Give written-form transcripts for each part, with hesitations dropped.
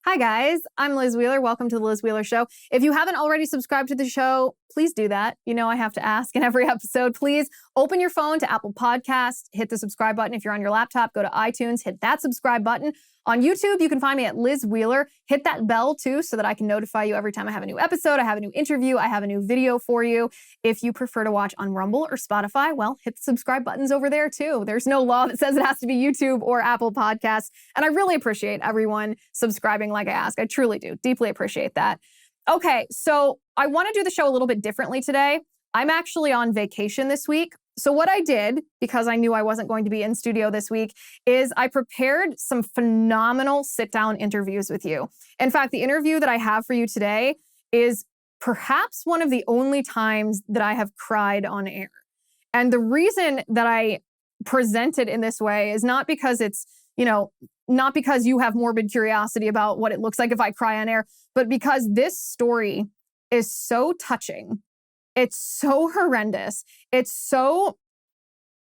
Hi, guys. I'm Liz Wheeler. Welcome to the Liz Wheeler Show. If you haven't already subscribed to the show, please do that. You know I have to ask in every episode. Please open your phone to Apple Podcasts, hit the subscribe button. If you're on your laptop, go to iTunes, hit that subscribe button. On YouTube, you can find me at Liz Wheeler. Hit that bell, too, so that I can notify you every time I have a new episode, I have a new interview, I have a new video for you. If you prefer to watch on Rumble or Spotify, well, hit the subscribe buttons over there, too. There's no law that says it has to be YouTube or Apple Podcasts. And I really appreciate everyone subscribing like I ask. I truly do. Deeply appreciate that. Okay, so I want to do the show a little bit differently today. I'm actually on vacation this week. So what I did, because I knew I wasn't going to be in studio this week, is I prepared some phenomenal sit-down interviews with you. In fact, the interview that I have for you today is perhaps one of the only times that I have cried on air. And the reason that I present it in this way is not because it's, not because you have morbid curiosity about what it looks like if I cry on air, but because this story is so touching. It's so horrendous. It's so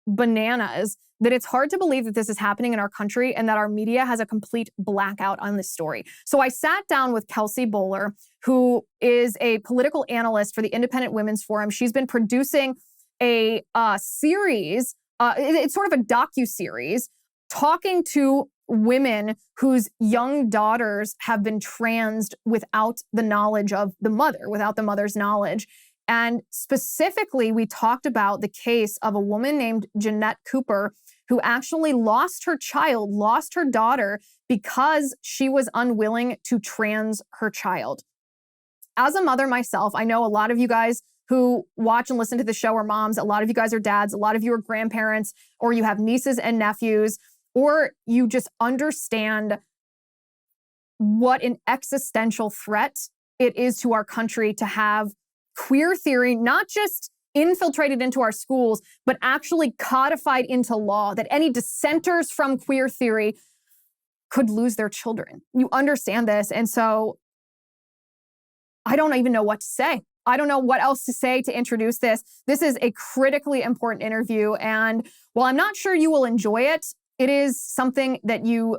bananas that it's hard to believe that this is happening in our country and that our media has a complete blackout on this story. So I sat down with Kelsey Bolar, who is a political analyst for the Independent Women's Forum. She's been producing a series, it's sort of a docu-series, talking to women whose young daughters have been transed without the knowledge of the mother, without the mother's knowledge. And specifically, we talked about the case of a woman named Jeanette Cooper, who actually lost her child, lost her daughter, because she was unwilling to trans her child. As a mother myself, I know a lot of you guys who watch and listen to the show are moms. A lot of you guys are dads. A lot of you are grandparents, or you have nieces and nephews, or you just understand what an existential threat it is to our country to have queer theory, not just infiltrated into our schools, but actually codified into law, that any dissenters from queer theory could lose their children. You understand this. And so I don't even know what to say. I don't know what else to say to introduce this. This is a critically important interview. And while I'm not sure you will enjoy it, it is something that you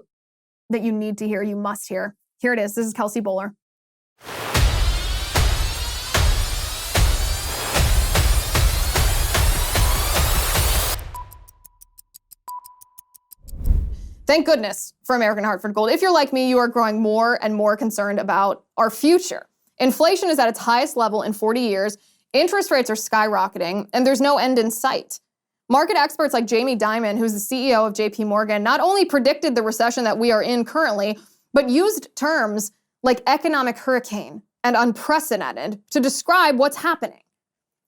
need to hear, you must hear. Here it is. This is Kelsey Bolar. Thank goodness for American Hartford Gold. If you're like me, you are growing more and more concerned about our future. Inflation is at its highest level in 40 years, interest rates are skyrocketing, and there's no end in sight. Market experts like Jamie Dimon, who's the CEO of JP Morgan, not only predicted the recession that we are in currently, but used terms like economic hurricane and unprecedented to describe what's happening.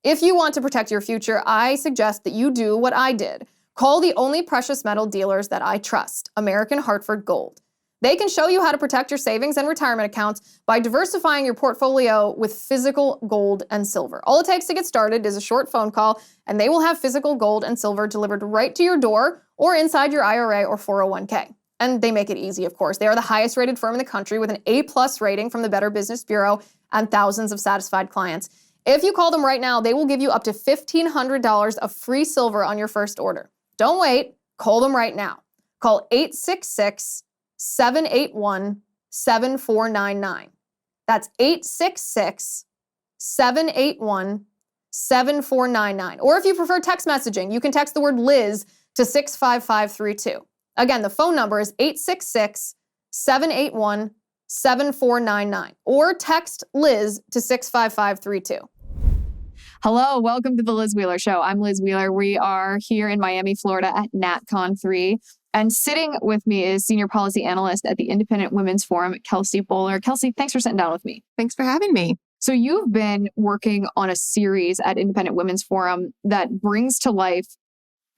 If you want to protect your future, I suggest that you do what I did. Call the only precious metal dealers that I trust, American Hartford Gold. They can show you how to protect your savings and retirement accounts by diversifying your portfolio with physical gold and silver. All it takes to get started is a short phone call, and they will have physical gold and silver delivered right to your door or inside your IRA or 401k. And they make it easy, of course. They are the highest rated firm in the country with an A+ rating from the Better Business Bureau and thousands of satisfied clients. If you call them right now, they will give you up to $1,500 of free silver on your first order. Don't wait. Call them right now. Call 866-781-7499. That's 866-781-7499. Or if you prefer text messaging, you can text the word Liz to 65532. Again, the phone number is 866-781-7499. Or text Liz to 65532. Hello, welcome to the Liz Wheeler Show. I'm Liz Wheeler. We are here in Miami, Florida at NatCon 3. And sitting with me is Senior Policy Analyst at the Independent Women's Forum, Kelsey Bolar. Kelsey, thanks for sitting down with me. Thanks for having me. So you've been working on a series at Independent Women's Forum that brings to life,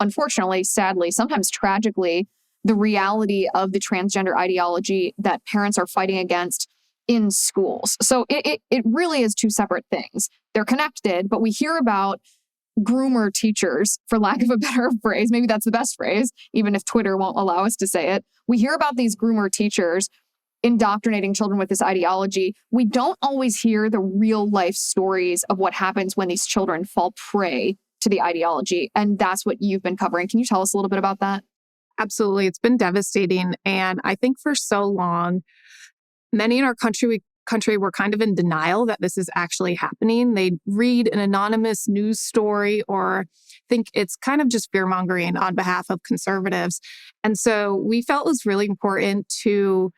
unfortunately, sadly, sometimes tragically, the reality of the transgender ideology that parents are fighting against in schools. So it really is two separate things. They're connected, but we hear about groomer teachers, for lack of a better phrase. Maybe that's the best phrase, even if Twitter won't allow us to say it. We hear about these groomer teachers indoctrinating children with this ideology. We don't always hear the real life stories of what happens when these children fall prey to the ideology. And that's what you've been covering. Can you tell us a little bit about that? Absolutely. It's been devastating. And I think for so long, Many in our country were kind of in denial that this is actually happening. They'd read an anonymous news story or think it's kind of just fear-mongering on behalf of conservatives. And so we felt it was really important to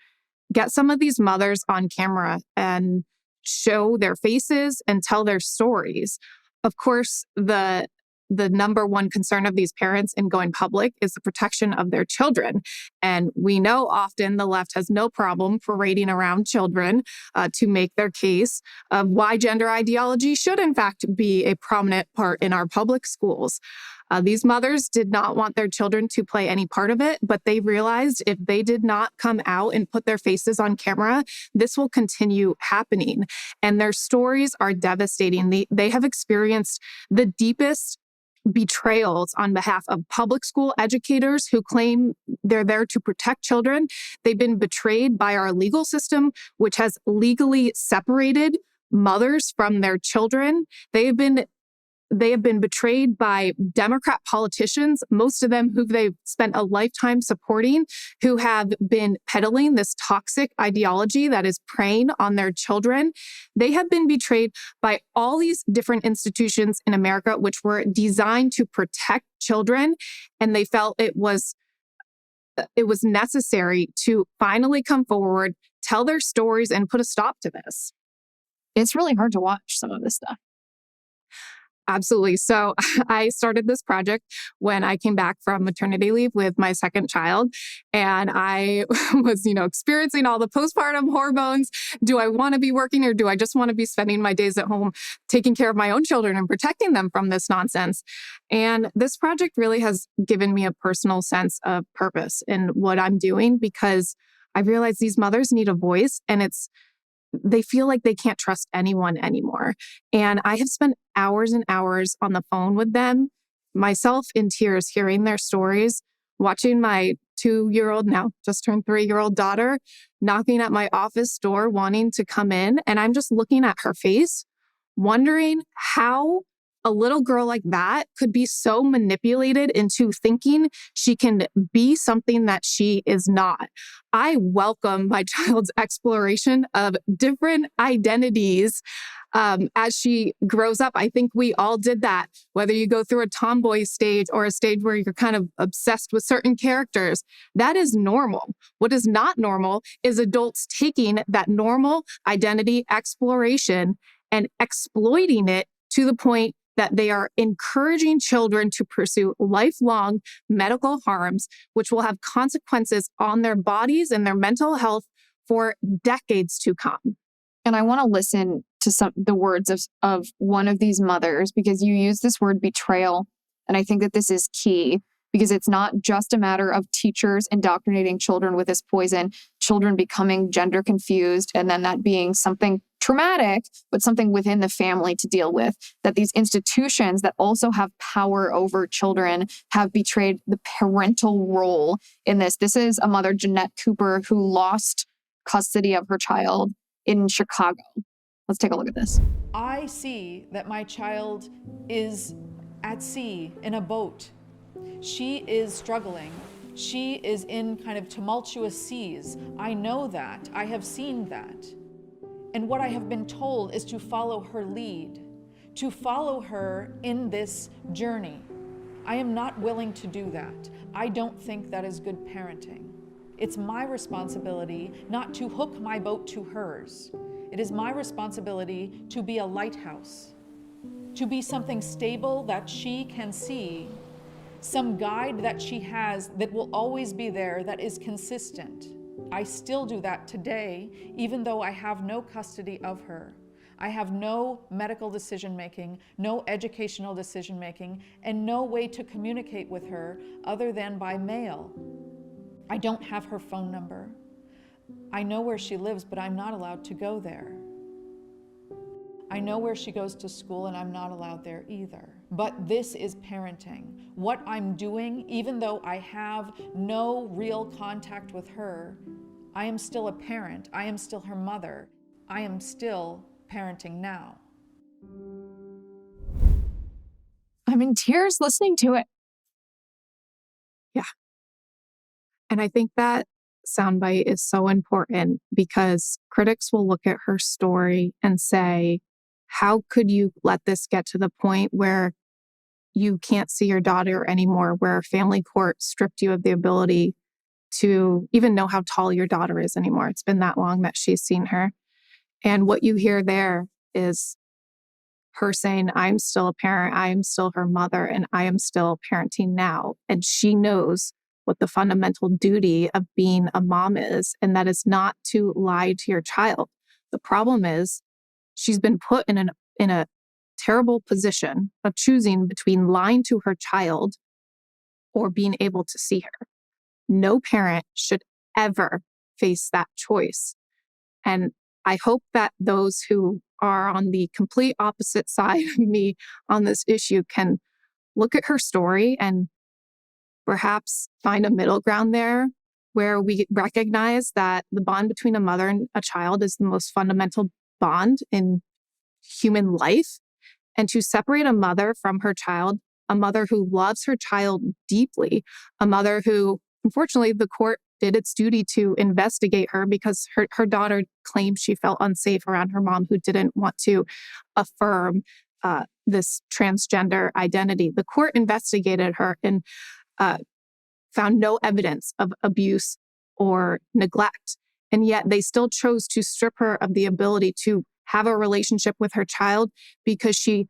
get some of these mothers on camera and show their faces and tell their stories. Of course, the number one concern of these parents in going public is the protection of their children. And we know often the left has no problem parading around children to make their case of why gender ideology should, in fact, be a prominent part in our public schools. These mothers did not want their children to play any part of it, but they realized if they did not come out and put their faces on camera, this will continue happening. And their stories are devastating. They have experienced the deepest betrayals on behalf of public school educators who claim they're there to protect children. They've been betrayed by our legal system, which has legally separated mothers from their children. They have been betrayed by Democrat politicians, most of them who they've spent a lifetime supporting, who have been peddling this toxic ideology that is preying on their children. They have been betrayed by all these different institutions in America, which were designed to protect children. And they felt it was necessary to finally come forward, tell their stories, and put a stop to this. It's really hard to watch some of this stuff. Absolutely. So I started this project when I came back from maternity leave with my second child. And I was, experiencing all the postpartum hormones. Do I want to be working or do I just want to be spending my days at home taking care of my own children and protecting them from this nonsense? And this project really has given me a personal sense of purpose in what I'm doing because I realize these mothers need a voice and they feel like they can't trust anyone anymore. And I have spent hours and hours on the phone with them, myself in tears, hearing their stories, watching my 2-year-old, now just turned 3-year-old daughter, knocking at my office door, wanting to come in. And I'm just looking at her face, wondering how a little girl like that could be so manipulated into thinking she can be something that she is not. I welcome my child's exploration of different identities as she grows up. I think we all did that, whether you go through a tomboy stage or a stage where you're kind of obsessed with certain characters. That is normal. What is not normal is adults taking that normal identity exploration and exploiting it to the point that they are encouraging children to pursue lifelong medical harms, which will have consequences on their bodies and their mental health for decades to come. And I want to listen to the words of one of these mothers, because you use this word betrayal. And I think that this is key because it's not just a matter of teachers indoctrinating children with this poison, children becoming gender confused, and then that being something traumatic, but something within the family to deal with, that these institutions that also have power over children have betrayed the parental role in this. This is a mother, Jeanette Cooper, who lost custody of her child in Chicago. Let's take a look at this. I see that my child is at sea in a boat. She is struggling. She is in kind of tumultuous seas. I know that. I have seen that. And what I have been told is to follow her lead, to follow her in this journey. I am not willing to do that. I don't think that is good parenting. It's my responsibility not to hook my boat to hers. It is my responsibility to be a lighthouse, to be something stable that she can see, some guide that she has that will always be there, that is consistent. I still do that today, even though I have no custody of her. I have no medical decision-making, no educational decision-making, and no way to communicate with her other than by mail. I don't have her phone number. I know where she lives, but I'm not allowed to go there. I know where she goes to school, and I'm not allowed there either. But this is parenting. What I'm doing, even though I have no real contact with her, I am still a parent. I am still her mother. I am still parenting now. I'm in tears listening to it. Yeah. And I think that soundbite is so important because critics will look at her story and say, how could you let this get to the point where you can't see your daughter anymore, where family court stripped you of the ability to even know how tall your daughter is anymore? It's been that long that she's seen her. And what you hear there is her saying, I'm still a parent, I am still her mother, and I am still parenting now. And she knows what the fundamental duty of being a mom is, and that is not to lie to your child. The problem is she's been put in a terrible position of choosing between lying to her child or being able to see her. No parent should ever face that choice. And I hope that those who are on the complete opposite side of me on this issue can look at her story and perhaps find a middle ground there where we recognize that the bond between a mother and a child is the most fundamental bond in human life. And to separate a mother from her child, a mother who loves her child deeply, a mother who, unfortunately, the court did its duty to investigate her because her daughter claimed she felt unsafe around her mom who didn't want to affirm this transgender identity. The court investigated her and found no evidence of abuse or neglect. And yet they still chose to strip her of the ability to have a relationship with her child because she,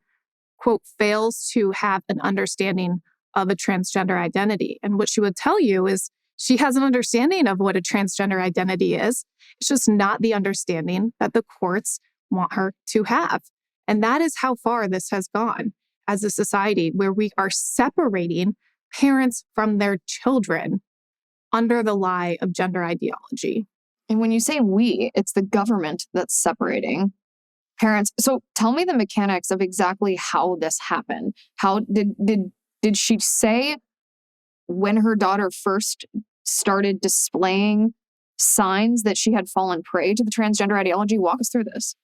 quote, fails to have an understanding of a transgender identity. And what she would tell you is she has an understanding of what a transgender identity is. It's just not the understanding that the courts want her to have. And that is how far this has gone as a society, where we are separating parents from their children under the lie of gender ideology. And when you say we, it's the government that's separating parents. So tell me the mechanics of exactly how this happened. How did she say when her daughter first started displaying signs that she had fallen prey to the transgender ideology? Walk us through this.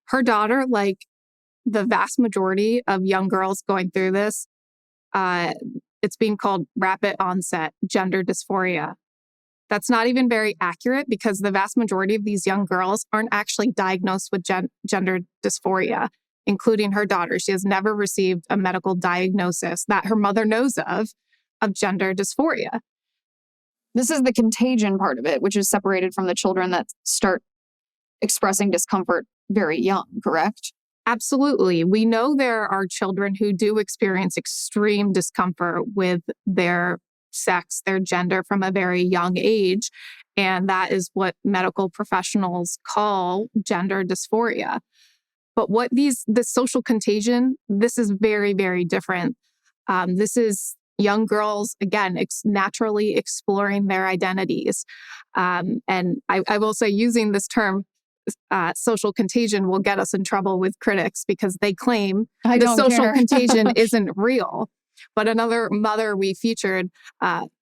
Her daughter, like the vast majority of young girls going through this, it's being called rapid onset gender dysphoria. That's not even very accurate because the vast majority of these young girls aren't actually diagnosed with gender dysphoria, including her daughter. She has never received a medical diagnosis that her mother knows of gender dysphoria. This is the contagion part of it, which is separated from the children that start expressing discomfort very young, correct? Absolutely. We know there are children who do experience extreme discomfort with their sex, their gender from a very young age. And that is what medical professionals call gender dysphoria. But what this social contagion, this is very, very different. This is young girls, again, naturally exploring their identities. And I will say using this term, social contagion will get us in trouble with critics because they claim the social contagion isn't real. But another mother we featured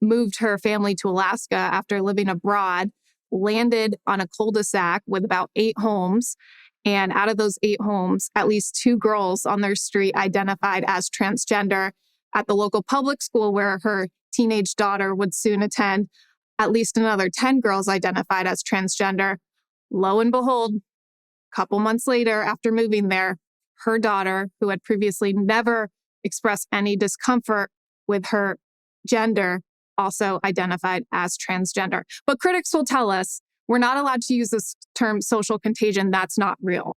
moved her family to Alaska after living abroad, landed on a cul-de-sac with about 8 homes. And out of those 8 homes, at least 2 girls on their street identified as transgender. At the local public school where her teenage daughter would soon attend, at least another 10 girls identified as transgender. Lo and behold, a couple months later, after moving there, her daughter, who had previously never expressed any discomfort with her gender, also identified as transgender. But critics will tell us we're not allowed to use this term social contagion. That's not real.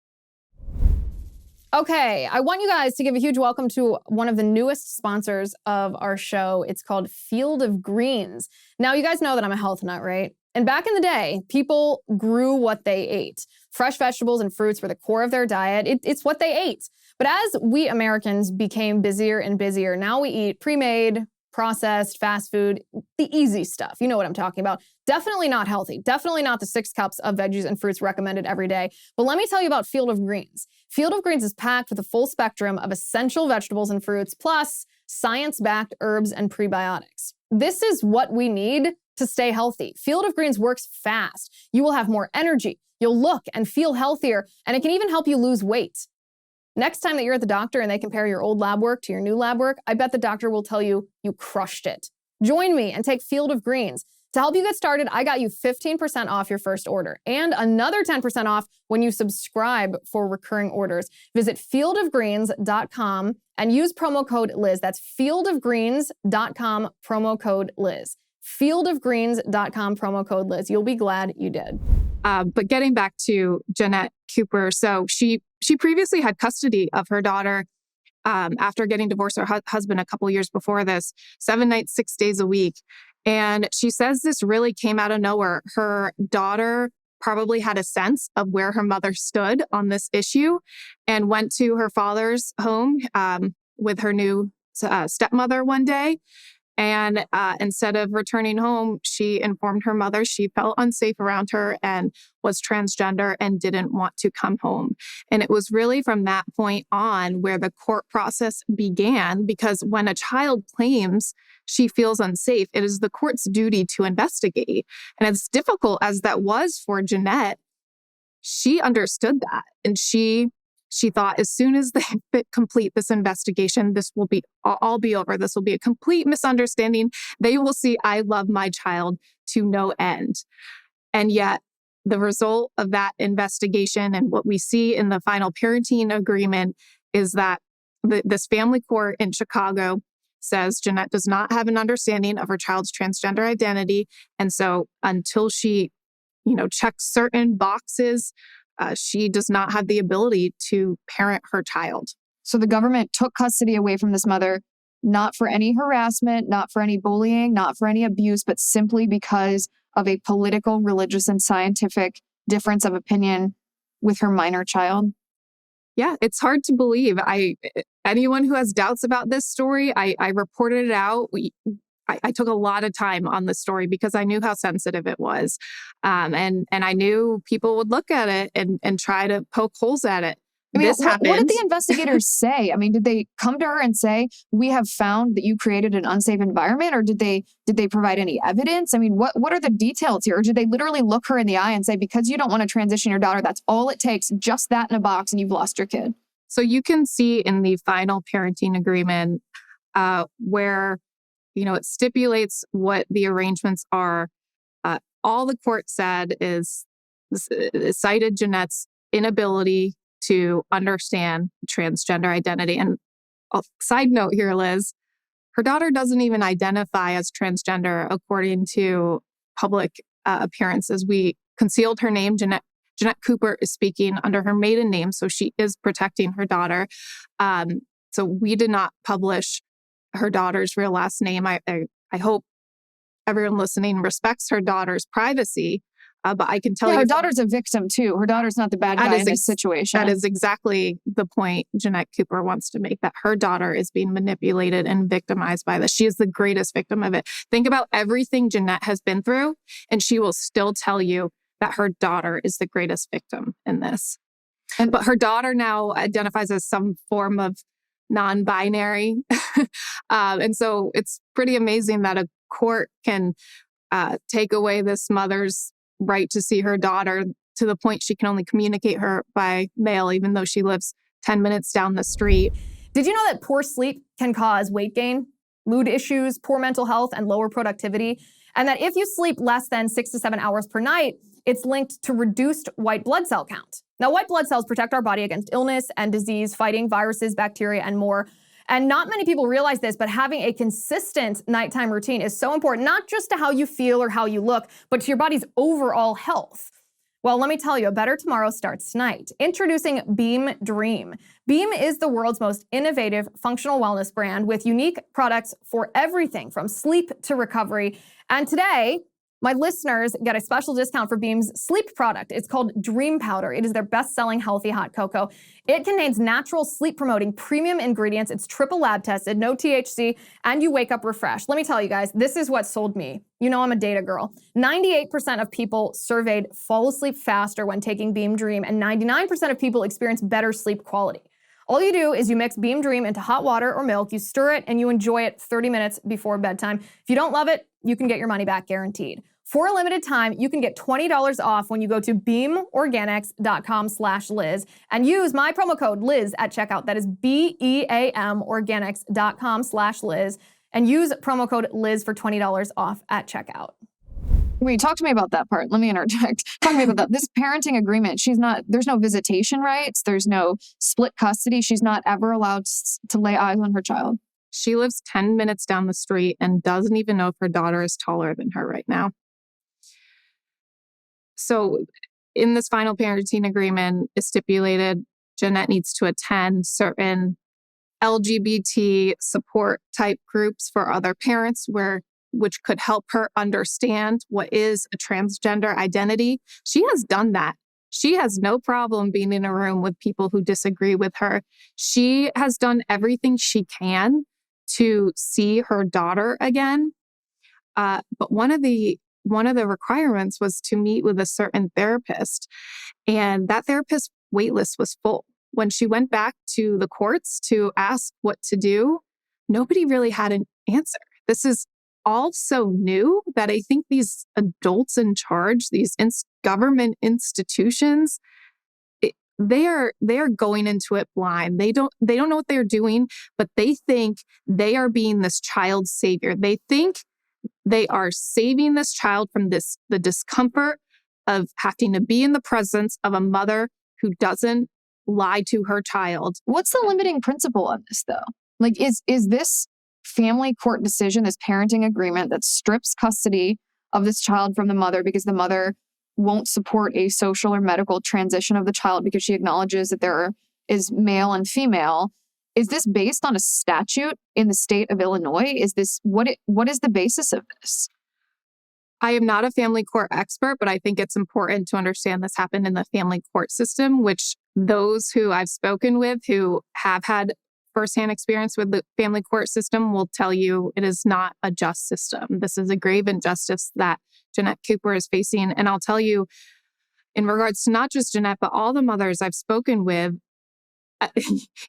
Okay, I want you guys to give a huge welcome to one of the newest sponsors of our show. It's called Field of Greens. Now, you guys know that I'm a health nut, right? And back in the day, people grew what they ate. Fresh vegetables and fruits were the core of their diet. It's what they ate. But as we Americans became busier and busier, now we eat pre-made, processed, fast food, the easy stuff. You know what I'm talking about. Definitely not healthy. Definitely not the 6 cups of veggies and fruits recommended every day. But let me tell you about Field of Greens. Field of Greens is packed with a full spectrum of essential vegetables and fruits, plus science-backed herbs and prebiotics. This is what we need to stay healthy. Field of Greens works fast. You will have more energy. You'll look and feel healthier, and it can even help you lose weight. Next time that you're at the doctor and they compare your old lab work to your new lab work, I bet the doctor will tell you you crushed it. Join me and take Field of Greens. To help you get started, I got you 15% off your first order and another 10% off when you subscribe for recurring orders. Visit fieldofgreens.com and use promo code Liz. That's fieldofgreens.com, promo code Liz. Fieldofgreens.com, promo code Liz. You'll be glad you did. But getting back to Jeanette Cooper, so she previously had custody of her daughter after getting divorced her husband a couple years before this, 7 nights, 6 days a week. And she says this really came out of nowhere. Her daughter probably had a sense of where her mother stood on this issue and went to her father's home with her new stepmother one day. And instead of returning home, she informed her mother she felt unsafe around her and was transgender and didn't want to come home. And it was really from that point on where the court process began, because when a child claims she feels unsafe, it is the court's duty to investigate. And as difficult as that was for Jeanette, she understood that. And she thought, as soon as they complete this investigation, this will be all be over. This will be a complete misunderstanding. They will see I love my child to no end. And yet the result of that investigation and what we see in the final parenting agreement is that this family court in Chicago says Jeanette does not have an understanding of her child's transgender identity. And so until she, checks certain boxes, she does not have the ability to parent her child. So the government took custody away from this mother, not for any harassment, not for any bullying, not for any abuse, but simply because of a political, religious, and scientific difference of opinion with her minor child. Yeah, it's hard to believe. Anyone who has doubts about this story, I reported it out. I took a lot of time on this story because I knew how sensitive it was. And I knew people would look at it and try to poke holes at it. This happened. What did the investigators say? I mean, did they come to her and say, we have found that you created an unsafe environment? Or did they provide any evidence? I mean, what are the details here? Or did they literally look her in the eye and say, because you don't want to transition your daughter, that's all it takes, just that in a box, and you've lost your kid? So you can see in the final parenting agreement where it stipulates what the arrangements are. All the court said is cited Jeanette's inability to understand transgender identity. And side note here, Liz, her daughter doesn't even identify as transgender according to public appearances. We concealed her name. Jeanette Cooper is speaking under her maiden name, so she is protecting her daughter. So we did not publish her daughter's real last name. I hope everyone listening respects her daughter's privacy. But I can tell you, her daughter's a victim too. Her daughter's not the bad guy in this situation. That is exactly the point Jeanette Cooper wants to make, that her daughter is being manipulated and victimized by this. She is the greatest victim of it. Think about everything Jeanette has been through, and she will still tell you that her daughter is the greatest victim in this. But her daughter now identifies as some form of non-binary. And so it's pretty amazing that a court can take away this mother's right to see her daughter to the point she can only communicate her by mail, even though she lives 10 minutes down the street. Did you know that poor sleep can cause weight gain, mood issues, poor mental health, and lower productivity? And that if you sleep less than 6 to 7 hours per night, it's linked to reduced white blood cell count. Now, white blood cells protect our body against illness and disease, fighting viruses, bacteria, and more. And not many people realize this, but having a consistent nighttime routine is so important, not just to how you feel or how you look, but to your body's overall health. Well, let me tell you, a better tomorrow starts tonight. Introducing Beam Dream. Beam is the world's most innovative functional wellness brand with unique products for everything from sleep to recovery. And today, my listeners get a special discount for Beam's sleep product. It's called Dream Powder. It is their best-selling healthy hot cocoa. It contains natural sleep-promoting premium ingredients. It's triple lab tested, no THC, and you wake up refreshed. Let me tell you guys, this is what sold me. You know I'm a data girl. 98% of people surveyed fall asleep faster when taking Beam Dream, and 99% of people experience better sleep quality. All you do is you mix Beam Dream into hot water or milk, you stir it, and you enjoy it 30 minutes before bedtime. If you don't love it, you can get your money back guaranteed. For a limited time, you can get $20 off when you go to beamorganics.com/Liz and use my promo code Liz at checkout. That is BEAM organics.com/Liz and use promo code Liz for $20 off at checkout. Wait, talk to me about that part. Let me interject. Talk to me about that. This parenting agreement, there's no visitation rights. There's no split custody. She's not ever allowed to lay eyes on her child. She lives 10 minutes down the street and doesn't even know if her daughter is taller than her right now. So in this final parenting agreement, it's stipulated Jeanette needs to attend certain LGBT support type groups for other parents which could help her understand what is a transgender identity. She has done that. She has no problem being in a room with people who disagree with her. She has done everything she can to see her daughter again. But one of the requirements was to meet with a certain therapist, and that therapist's waitlist was full. When she went back to the courts to ask what to do, nobody really had an answer. This is all so new that I think these adults in charge, these government institutions, they are going into it blind. They don't know what they're doing, but they think they are being this child's savior. They think they are saving this child from the discomfort of having to be in the presence of a mother who doesn't lie to her child. What's the limiting principle of this, though? Like, is this family court decision, this parenting agreement that strips custody of this child from the mother because the mother won't support a social or medical transition of the child because she acknowledges that there is male and female, is this based on a statute in the state of Illinois? Is this what is the basis of this? I am not a family court expert, but I think it's important to understand this happened in the family court system, which those who I've spoken with who have had firsthand experience with the family court system will tell you it is not a just system. This is a grave injustice that Jeanette Cooper is facing. And I'll tell you, in regards to not just Jeanette, but all the mothers I've spoken with,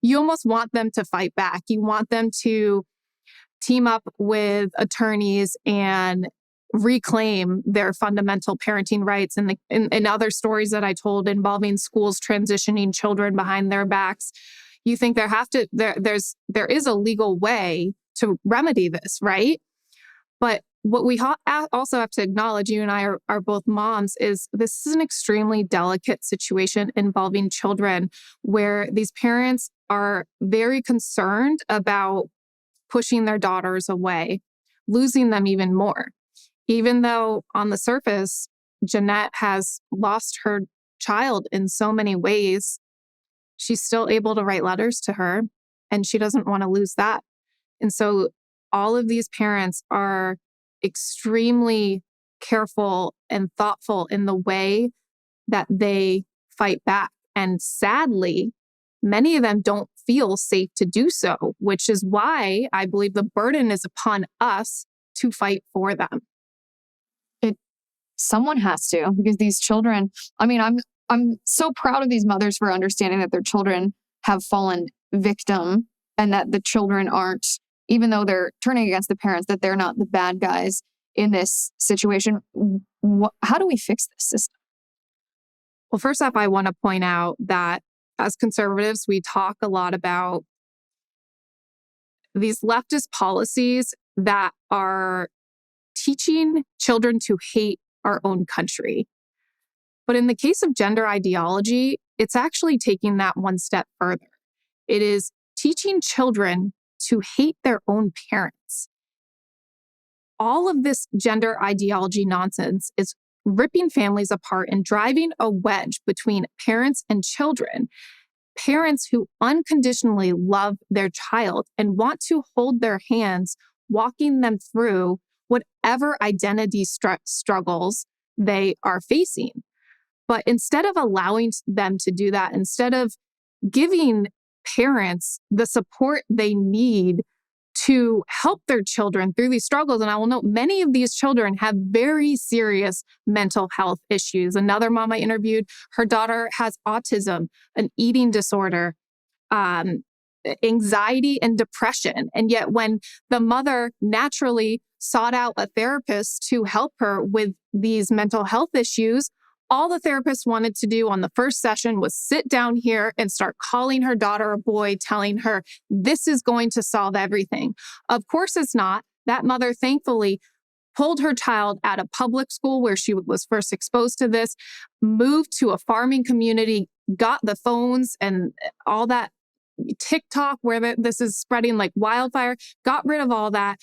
you almost want them to fight back. You want them to team up with attorneys and reclaim their fundamental parenting rights. And in other stories that I told involving schools transitioning children behind their backs, you think there is a legal way to remedy this, right? But what we also have to acknowledge, you and I are both moms, is this is an extremely delicate situation involving children where these parents are very concerned about pushing their daughters away, losing them even more. Even though on the surface, Jeanette has lost her child in so many ways, she's still able to write letters to her, and she doesn't want to lose that. And so all of these parents are extremely careful and thoughtful in the way that they fight back. And sadly, many of them don't feel safe to do so, which is why I believe the burden is upon us to fight for them. Someone has to, because these children, I mean, I'm so proud of these mothers for understanding that their children have fallen victim and that the children aren't, even though they're turning against the parents, that they're not the bad guys in this situation. How do we fix this system? Well, first off, I want to point out that as conservatives, we talk a lot about these leftist policies that are teaching children to hate our own country. But in the case of gender ideology, it's actually taking that one step further. It is teaching children to hate their own parents. All of this gender ideology nonsense is ripping families apart and driving a wedge between parents and children. Parents who unconditionally love their child and want to hold their hands, walking them through whatever identity struggles they are facing. But instead of allowing them to do that, instead of giving parents the support they need to help their children through these struggles, and I will note many of these children have very serious mental health issues. Another mom I interviewed, her daughter has autism, an eating disorder, anxiety and depression. And yet when the mother naturally sought out a therapist to help her with these mental health issues, all the therapist wanted to do on the first session was sit down here and start calling her daughter a boy, telling her this is going to solve everything. Of course it's not. That mother thankfully pulled her child out of public school where she was first exposed to this, moved to a farming community, got the phones and all that TikTok where this is spreading like wildfire, got rid of all that,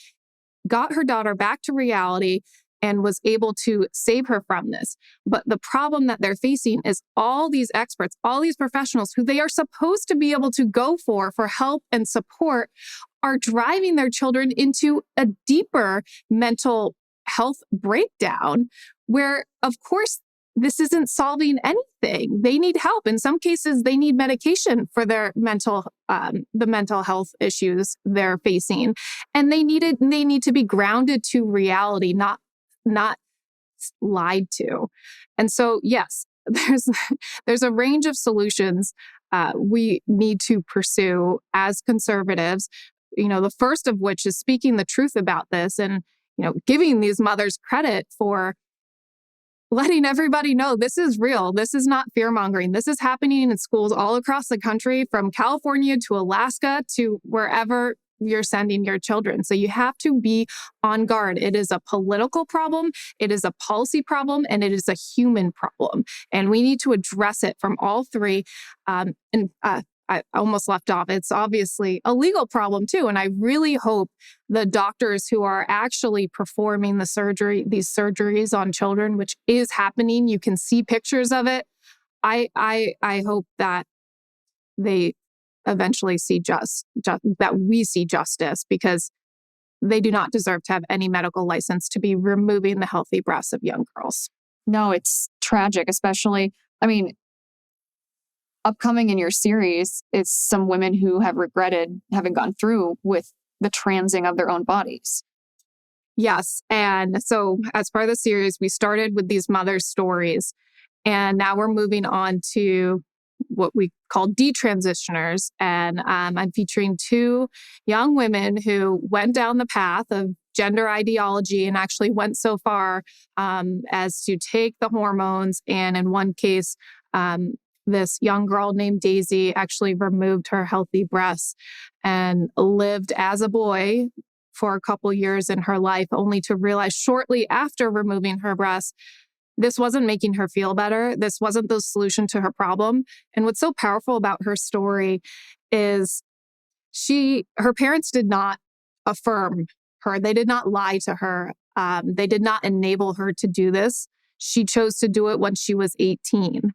got her daughter back to reality, and was able to save her from this. But the problem that they're facing is all these experts, all these professionals who they are supposed to be able to go for help and support are driving their children into a deeper mental health breakdown where, of course, this isn't solving anything. They need help. In some cases, they need medication for their the mental health issues they're facing. And they need to be grounded to reality, not lied to. And so, yes, there's a range of solutions we need to pursue as conservatives. The first of which is speaking the truth about this and, giving these mothers credit for letting everybody know this is real. This is not fear-mongering. This is happening in schools all across the country, from California to Alaska to wherever you're sending your children. So you have to be on guard. It is a political problem, it is a policy problem, and it is a human problem. And we need to address it from all three. I almost left off. It's obviously a legal problem too. And I really hope the doctors who are actually performing these surgeries on children, which is happening, you can see pictures of it. I hope that they eventually see that we see justice, because they do not deserve to have any medical license to be removing the healthy breasts of young girls. No, it's tragic, especially, upcoming in your series is some women who have regretted having gone through with the transing of their own bodies. Yes. And so as part of the series, we started with these mothers' stories, and now we're moving on to what we call detransitioners. And I'm featuring two young women who went down the path of gender ideology and actually went so far as to take the hormones. And in one case, this young girl named Daisy actually removed her healthy breasts and lived as a boy for a couple years in her life, only to realize shortly after removing her breasts, this wasn't making her feel better. This wasn't the solution to her problem. And what's so powerful about her story is her parents did not affirm her. They did not lie to her. They did not enable her to do this. She chose to do it when she was 18.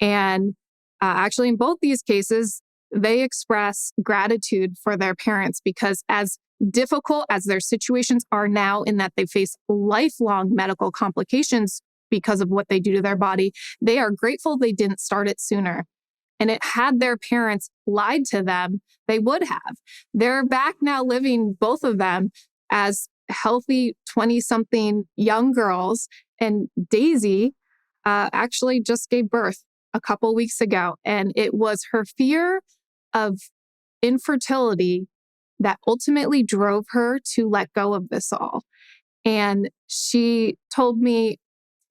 And actually, in both these cases, they express gratitude for their parents, because as difficult as their situations are now, in that they face lifelong medical complications because of what they do to their body, they are grateful they didn't start it sooner. And had their parents lied to them, they would have. They're back now living, both of them, as healthy 20-something young girls. And Daisy actually just gave birth a couple weeks ago. And it was her fear of infertility that ultimately drove her to let go of this all. And she told me,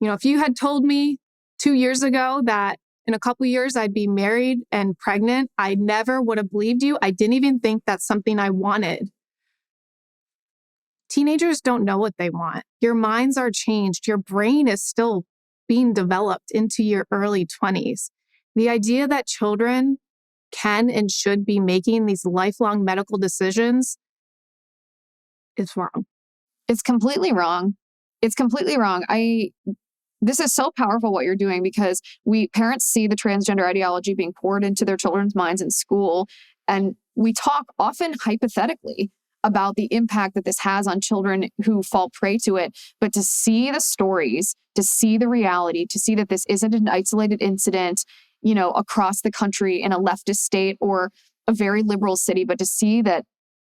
if you had told me 2 years ago that in a couple years I'd be married and pregnant, I never would have believed you. I didn't even think that's something I wanted. Teenagers don't know what they want. Your minds are changed. Your brain is still being developed into your early 20s. The idea that children can and should be making these lifelong medical decisions is wrong. It's completely wrong. It's completely wrong. This is so powerful what you're doing, because parents see the transgender ideology being poured into their children's minds in school. And we talk often hypothetically about the impact that this has on children who fall prey to it. But to see the stories, to see the reality, to see that this isn't an isolated incident, across the country in a leftist state or a very liberal city, but to see that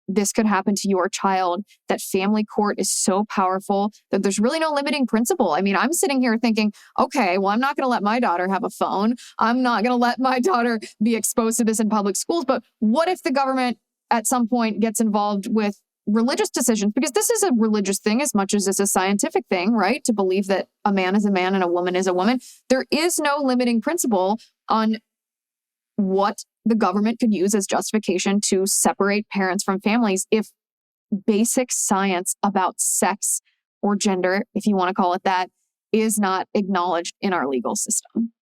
this could happen to your child, that family court is so powerful, that there's really no limiting principle. I'm sitting here thinking, okay, well, I'm not going to let my daughter have a phone. I'm not going to let my daughter be exposed to this in public schools. But what if the government at some point gets involved with religious decisions? Because this is a religious thing as much as it's a scientific thing, right? To believe that a man is a man and a woman is a woman. There is no limiting principle on what the government could use as justification to separate parents from families if basic science about sex or gender, if you want to call it that, is not acknowledged in our legal system.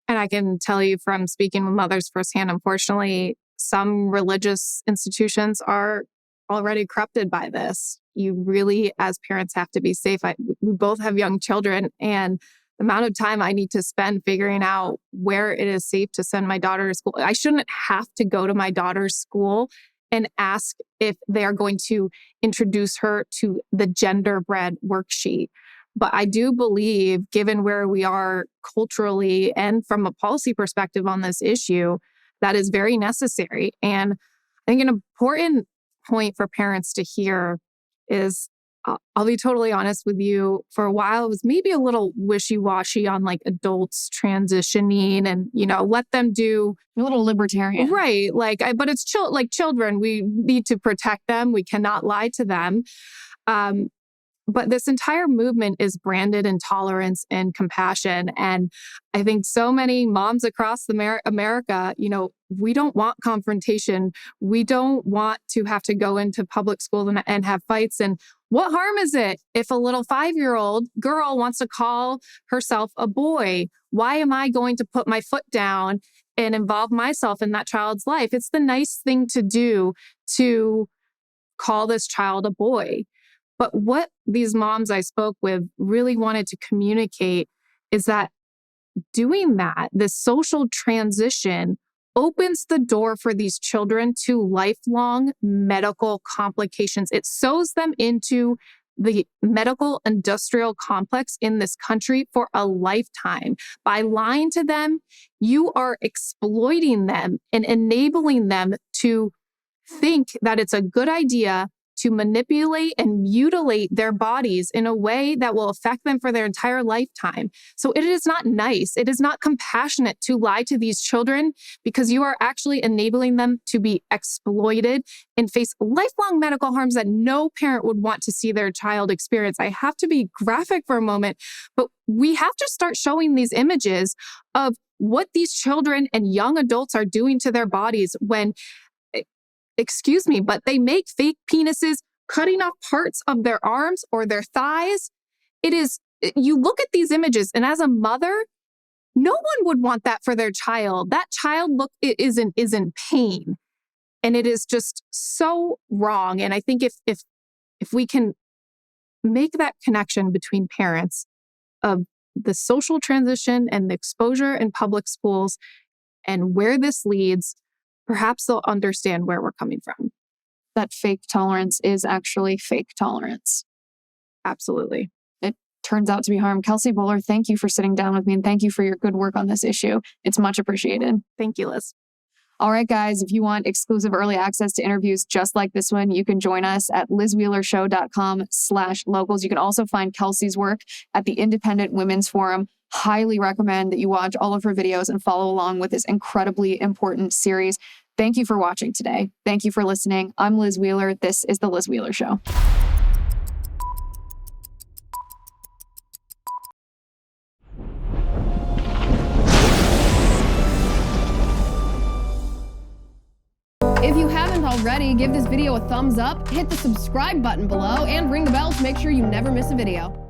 And I can tell you from speaking with mothers firsthand, unfortunately, some religious institutions are already corrupted by this. You really, as parents, have to be safe. We both have young children, and the amount of time I need to spend figuring out where it is safe to send my daughter to school. I shouldn't have to go to my daughter's school and ask if they are going to introduce her to the genderbread worksheet. But I do believe, given where we are culturally and from a policy perspective on this issue, that is very necessary. And I think an important point for parents to hear is, I'll be totally honest with you, for a while it was maybe a little wishy-washy on like adults transitioning and, let them do. A little libertarian. Right. But it's like children, we need to protect them. We cannot lie to them. But this entire movement is branded intolerance and compassion. And I think so many moms across America, we don't want confrontation. We don't want to have to go into public school and have fights. And what harm is it if a little 5-year-old girl wants to call herself a boy? Why am I going to put my foot down and involve myself in that child's life? It's the nice thing to do to call this child a boy. But what these moms I spoke with really wanted to communicate is that doing that, this social transition, opens the door for these children to lifelong medical complications. It sews them into the medical industrial complex in this country for a lifetime. By lying to them, you are exploiting them and enabling them to think that it's a good idea to manipulate and mutilate their bodies in a way that will affect them for their entire lifetime. So it is not nice. It is not compassionate to lie to these children, because you are actually enabling them to be exploited and face lifelong medical harms that no parent would want to see their child experience. I have to be graphic for a moment, but we have to start showing these images of what these children and young adults are doing to their bodies when, excuse me, but they make fake penises, cutting off parts of their arms or their thighs. You look at these images, and as a mother, no one would want that for their child. That child is in pain. And it is just so wrong. And I think if we can make that connection between parents of the social transition and the exposure in public schools and where this leads, perhaps they'll understand where we're coming from. That fake tolerance is actually fake tolerance. Absolutely. It turns out to be harm. Kelsey Bolar, thank you for sitting down with me, and thank you for your good work on this issue. It's much appreciated. Thank you, Liz. All right, guys, if you want exclusive early access to interviews just like this one, you can join us at lizwheelershow.com/locals. You can also find Kelsey's work at the Independent Women's Forum. Highly recommend that you watch all of her videos and follow along with this incredibly important series. Thank you for watching today. Thank you for listening. I'm Liz Wheeler. This is The Liz Wheeler Show. If you haven't already, give this video a thumbs up, hit the subscribe button below, and ring the bell to make sure you never miss a video.